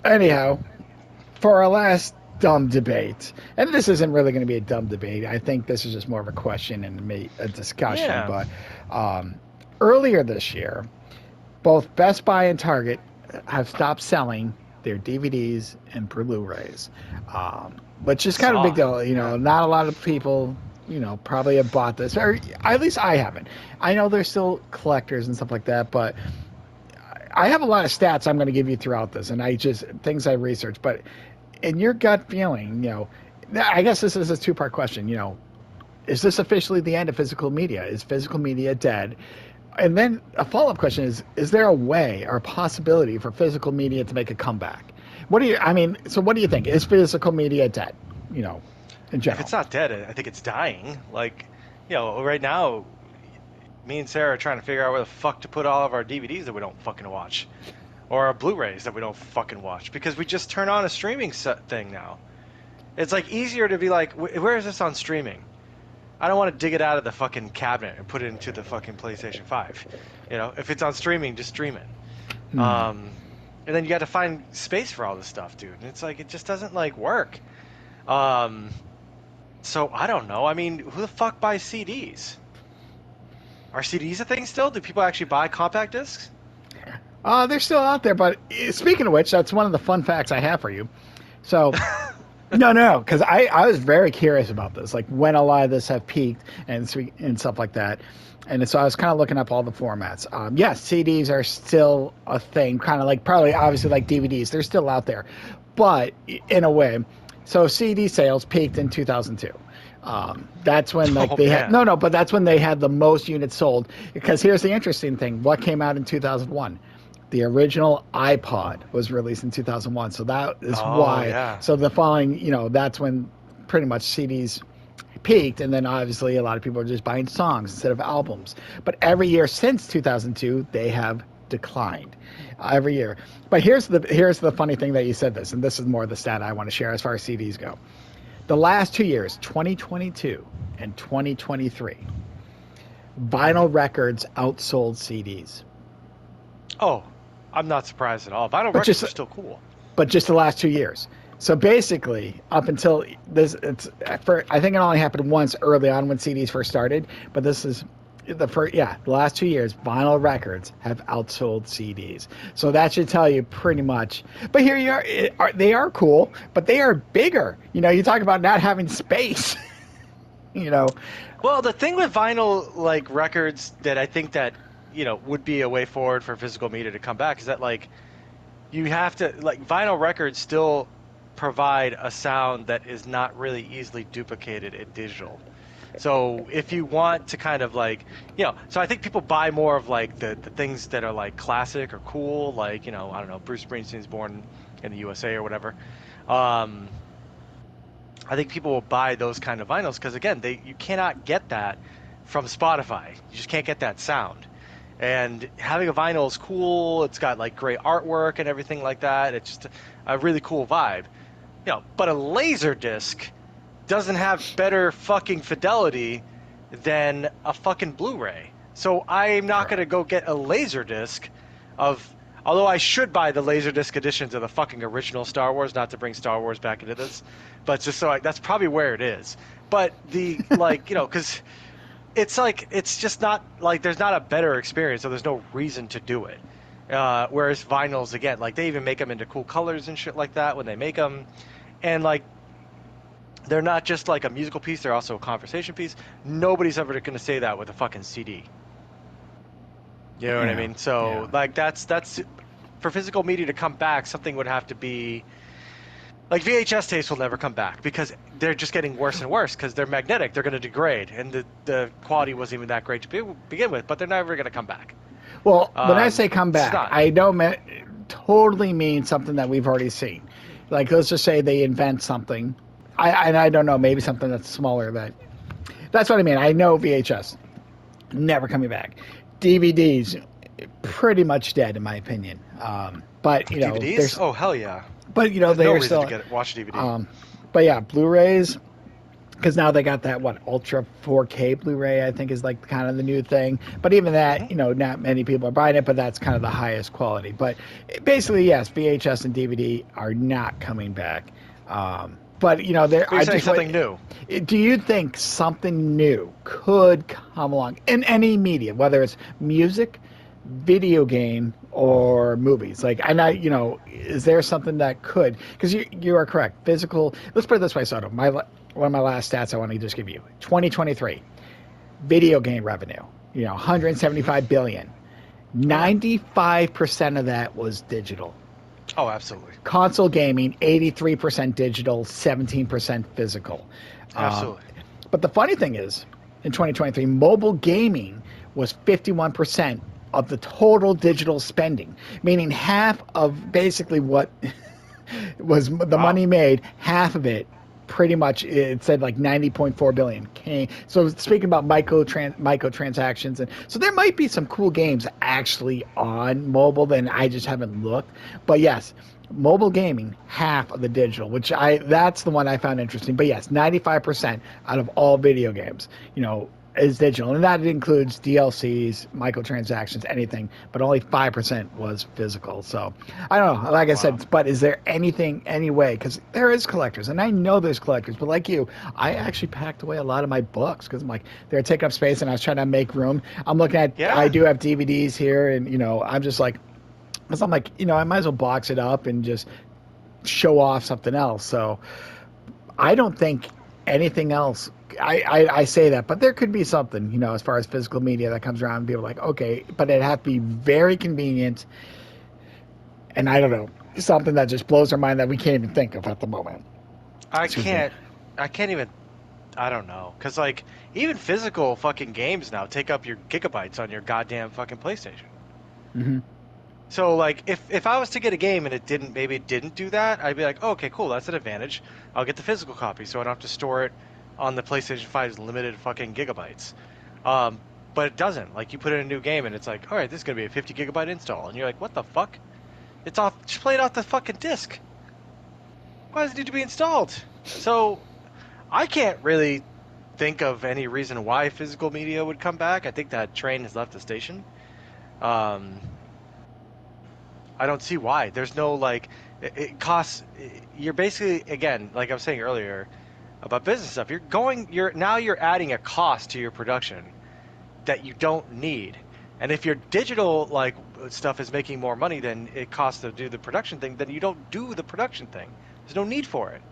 anyhow, for our last dumb debate, and this isn't really going to be a dumb debate. I think this is just more of a question and a discussion. Yeah. But earlier this year, both Best Buy and Target have stopped selling their DVDs and Blu-rays, which is kind of a big Saw. deal. Yeah. Not a lot of people, probably have bought this, or at least I haven't. I know there's still collectors and stuff like that, but I have a lot of stats I'm going to give you throughout this, and things I researched. But in your gut feeling, I guess this is a two-part question. Is this officially the end of physical media? Is physical media dead? And then a follow-up question is there a way or a possibility for physical media to make a comeback? So what do you think? Is physical media dead, in If general? it's not dead, I think it's dying. Right now, me and Sarah are trying to figure out where the fuck to put all of our DVDs that we don't fucking watch, or our Blu-rays that we don't fucking watch, because we just turn on a streaming set thing now. It's like easier to be like, where is this on streaming? I don't want to dig it out of the fucking cabinet and put it into the fucking PlayStation 5. If it's on streaming, just stream it. And then you got to find space for all this stuff, dude. And it's like, it just doesn't like work. Um, so I don't know. I mean, who the fuck buys CDs? Are CDs a thing still? Do people actually buy compact discs? They're still out there, but speaking of which, that's one of the fun facts I have for you. So, no, because I was very curious about this, like when a lot of this have peaked and stuff like that. And so I was kind of looking up all the formats. Yes, CDs are still a thing, kind of like probably obviously like DVDs. They're still out there, but in a way, so CD sales peaked in 2002. That's when Oh they had man. but that's when they had the most units sold. Because here's the interesting thing: what came out in 2001? The original iPod was released in 2001, so that is Oh why. yeah. So the following, that's when pretty much CDs peaked, and then obviously a lot of people are just buying songs instead of albums. But every year since 2002, they have declined every year. But here's the funny thing that you said this, and this is more the stat I want to share as far as CDs go. The last 2 years, 2022 and 2023, vinyl records outsold CDs. Oh, I'm not surprised at all. Vinyl But records just are still cool. but just the last 2 years. So basically, up until this, I think it only happened once early on when CDs first started. But this is the last 2 years, vinyl records have outsold CDs. So that should tell you pretty much. But here you are, they are cool, but they are bigger. You talk about not having space. you know, Well, the thing with vinyl like records that I think that would be a way forward for physical media to come back is that like you have to like vinyl records still provide a sound that is not really easily duplicated in digital. So if you want to kind of like, so I think people buy more of like the things that are like classic or cool, like, I don't know, Bruce Springsteen's Born in the USA or whatever. Um, I think people will buy those kind of vinyls because again, you cannot get that from Spotify. You just can't get that sound. And having a vinyl is cool. It's got like great artwork and everything like that. It's just a really cool vibe. But a laser disc doesn't have better fucking fidelity than a fucking Blu-ray. So I'm not going to go get a laser disc although I should buy the laser disc editions of the fucking original Star Wars, not to bring Star Wars back into this, but just that's probably where it is. But the because it's like it's just not like there's not a better experience, so there's no reason to do it. Whereas vinyls, again, like they even make them into cool colors and shit like that when they make them, and like they're not just like a musical piece; they're also a conversation piece. Nobody's ever going to say that with a fucking CD. You know what I yeah, mean? So yeah. like that's for physical media to come back, something would have to be like VHS tapes will never come back because they're just getting worse and worse because they're magnetic. They're going to degrade, and the quality wasn't even that great to begin with. But they're never going to come back. Well, when I say come It's just back, not. I don't totally mean something that we've already seen. Like, let's just say they invent something. I don't know, maybe something that's smaller. That's what I mean. I know VHS never coming back. DVDs pretty much dead in my opinion. But DVDs? Oh hell yeah! but There's no they're reason still. to watch DVD. But yeah, Blu-rays. because now they got that Ultra 4K Blu-ray, I think is like kind of the new thing. But even that, not many people are buying it, but that's kind of the highest quality. But basically, yes, VHS and DVD are not coming back. But there. You're saying something new. Do you think something new could come along in any media, whether it's music, video game, or movies? Like, and is there something that could? Because you are correct. Physical. Let's put it this way, Soto. One of my last stats I want to just give you: 2023 video game revenue. 175 billion. 95% of that was digital. Oh, absolutely. Console gaming, 83% digital, 17% physical. Absolutely. But the funny thing is, in 2023, mobile gaming was 51% of the total digital spending, meaning half of basically what was the money made, half of it pretty much, it said like 90.4 billion came. So speaking about microtransactions, and so there might be some cool games actually on mobile, then I just haven't looked. But yes, mobile gaming, half of the digital, that's the one I found interesting. But yes, 95% out of all video games, is digital, and that includes DLCs, microtransactions, anything, but only 5% was physical. So I don't know, like I said, but is there any way, because there is collectors, and I know there's collectors, but like you, I actually packed away a lot of my books because I'm like, they're taking up space, and I was trying to make room. I'm looking at, I do have DVDs here, and I'm just like, because I'm like, I might as well box it up and just show off something else. So I don't think anything else. I say that, but there could be something, as far as physical media that comes around and people are like, okay, but it'd have to be very convenient. And I don't know, something that just blows our mind that we can't even think of at the moment. I can't even, I don't know. Because, like, even physical fucking games now take up your gigabytes on your goddamn fucking PlayStation. Mm-hmm. So, like, if I was to get a game and it didn't do that, I'd be like, oh, okay, cool, that's an advantage. I'll get the physical copy so I don't have to store it on the PlayStation 5's limited fucking gigabytes. But it doesn't. Like, you put in a new game and it's like, all right, this is going to be a 50 gigabyte install. And you're like, what the fuck? It's off. Just play it off the fucking disc. Why does it need to be installed? So, I can't really think of any reason why physical media would come back. I think that train has left the station. I don't see why. There's no, like, it costs. You're basically, again, like I was saying earlier about business stuff, you're adding a cost to your production that you don't need. And if your digital, like, stuff is making more money than it costs to do the production thing, then you don't do the production thing. There's no need for it.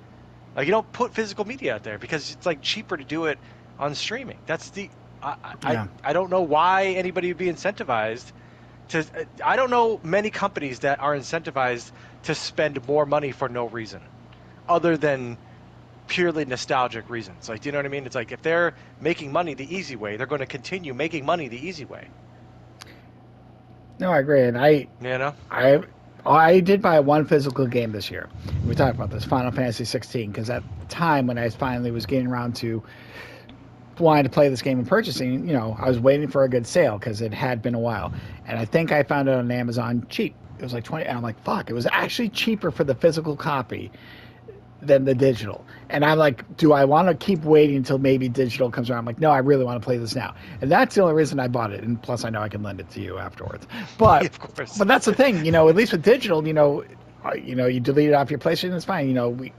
Like, you don't put physical media out there because it's, like, cheaper to do it on streaming. That's the I don't know why anybody would be incentivized to. I don't know many companies that are incentivized to spend more money for no reason other than purely nostalgic reasons. Like, do you know what I mean? It's like, if they're making money the easy way, they're going to continue making money the easy way. No, I agree. And I did buy one physical game this year. We talked about this, Final Fantasy 16, because at the time when I finally was getting around to wanting to play this game and purchasing, I was waiting for a good sale because it had been a while. And I think I found it on Amazon cheap. It was like 20, and I'm like, fuck, it was actually cheaper for the physical copy than the digital. And I'm like, do I want to keep waiting until maybe digital comes around? I'm like, no, I really want to play this now. And that's the only reason I bought it. And plus I know I can lend it to you afterwards. But of course. But that's the thing, at least with digital, you delete it off your PlayStation, it's fine. We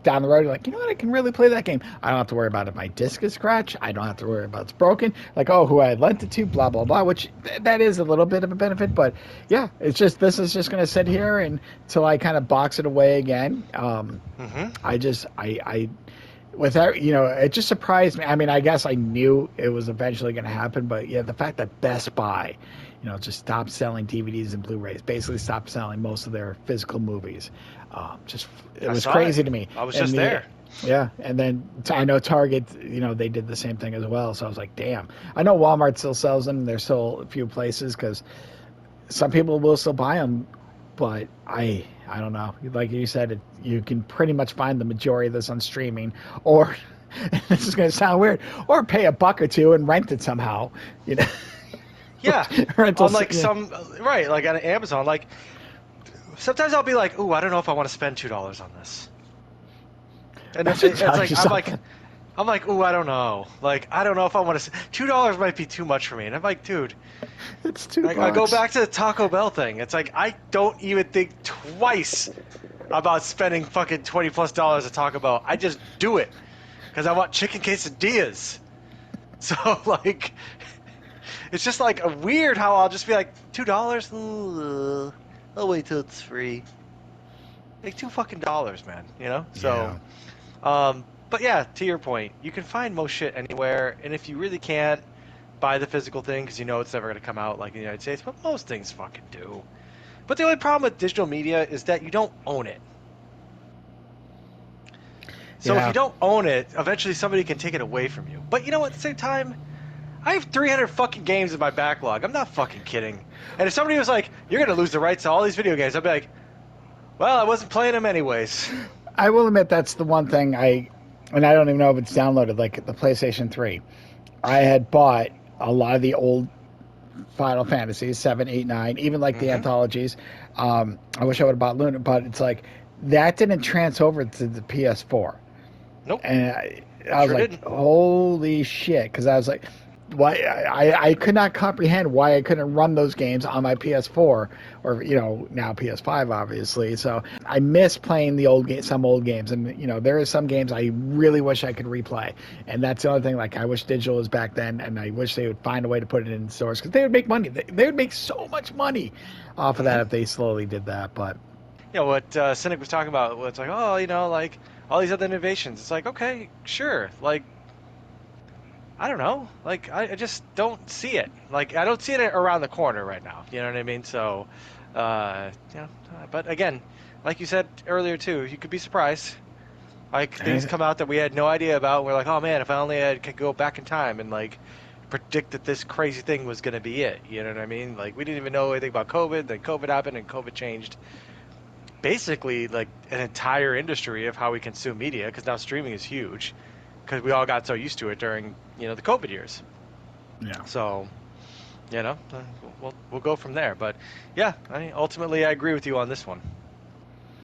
down the road, you're like, you know what, I can really play that game. I don't have to worry about if my disc is scratched. I don't have to worry about it's broken. Like, who I lent it to, blah, blah, blah, which that is a little bit of a benefit. But yeah, it's just, this is just going to sit here until I kind of box it away again. Without, it just surprised me. I mean, I guess I knew it was eventually going to happen, but yeah, the fact that Best Buy, just stopped selling DVDs and Blu-rays, basically stopped selling most of their physical movies. It was crazy to me. I was just there. Yeah, and then I know Target, they did the same thing as well. So I was like, damn. I know Walmart still sells them. There's still a few places because some people will still buy them, but I don't know. Like you said, you can pretty much find the majority of this on streaming, or this is going to sound weird, or pay $1 or $2 and rent it somehow. Yeah, on like like on Amazon, like. Sometimes I'll be like, ooh, I don't know if I want to spend $2 on this. And it's like, I'm like, I'm like, ooh, I don't know. Like, I don't know if I want to. $2 might be too much for me. And I'm like, dude, It's too like, I go much. back to the Taco Bell thing. It's like I don't even think twice about spending fucking $20+ at Taco Bell. I just do it because I want chicken quesadillas. So like, it's just like a weird how I'll just be like $2. I'll wait till it's free. Like $2 man. You know. So, Yeah. but yeah, to your point, you can find most shit anywhere, and if you really can't buy the physical thing because you know it's never going to come out like in the United States, but most things fucking do. But the only problem with digital media is that you don't own it. So if Yeah. you don't own it, eventually somebody can take it away from you. But you know what? At the same time, I have 300 fucking games in my backlog. I'm not fucking kidding. And if somebody was like, "You're gonna lose the rights to all these video games," I'd be like, "Well, I wasn't playing them anyways." I will admit that's the one thing and I don't even know if it's downloaded, like the PlayStation 3. I had bought a lot of the old Final Fantasies, 7, 8, 9, even like the Mm-hmm. anthologies. I wish I would have bought Luna, but it's like that didn't transfer over to the PS4. Nope, And I was sure like, didn't. holy shit. Because I was like, why I could not comprehend why I couldn't run those games on my PS4 or now PS5 obviously. So I miss playing the some old games, and there are some games I really wish I could replay, and that's the only thing. Like I wish digital was back then, and I wish they would find a way to put it in stores because they would make money. They would make so much money off of Mm-hmm. that if they slowly did that. But You know what Cynic was talking about? It's like, oh, like all these other innovations. It's like, okay, sure. Like, I don't know. Like, I just don't see it. Like, I don't see it around the corner right now. You know what I mean? So, but again, like you said earlier too, you could be surprised. Like things come out that we had no idea about. And we're like, oh man, if I only could go back in time and like predict that this crazy thing was going to be it. You know what I mean? Like, we didn't even know anything about COVID. Then COVID happened, and COVID changed basically like an entire industry of how we consume media because now streaming is huge because we all got so used to it during the COVID years. yeah. So we'll go from there. But yeah, ultimately I agree with you on this one.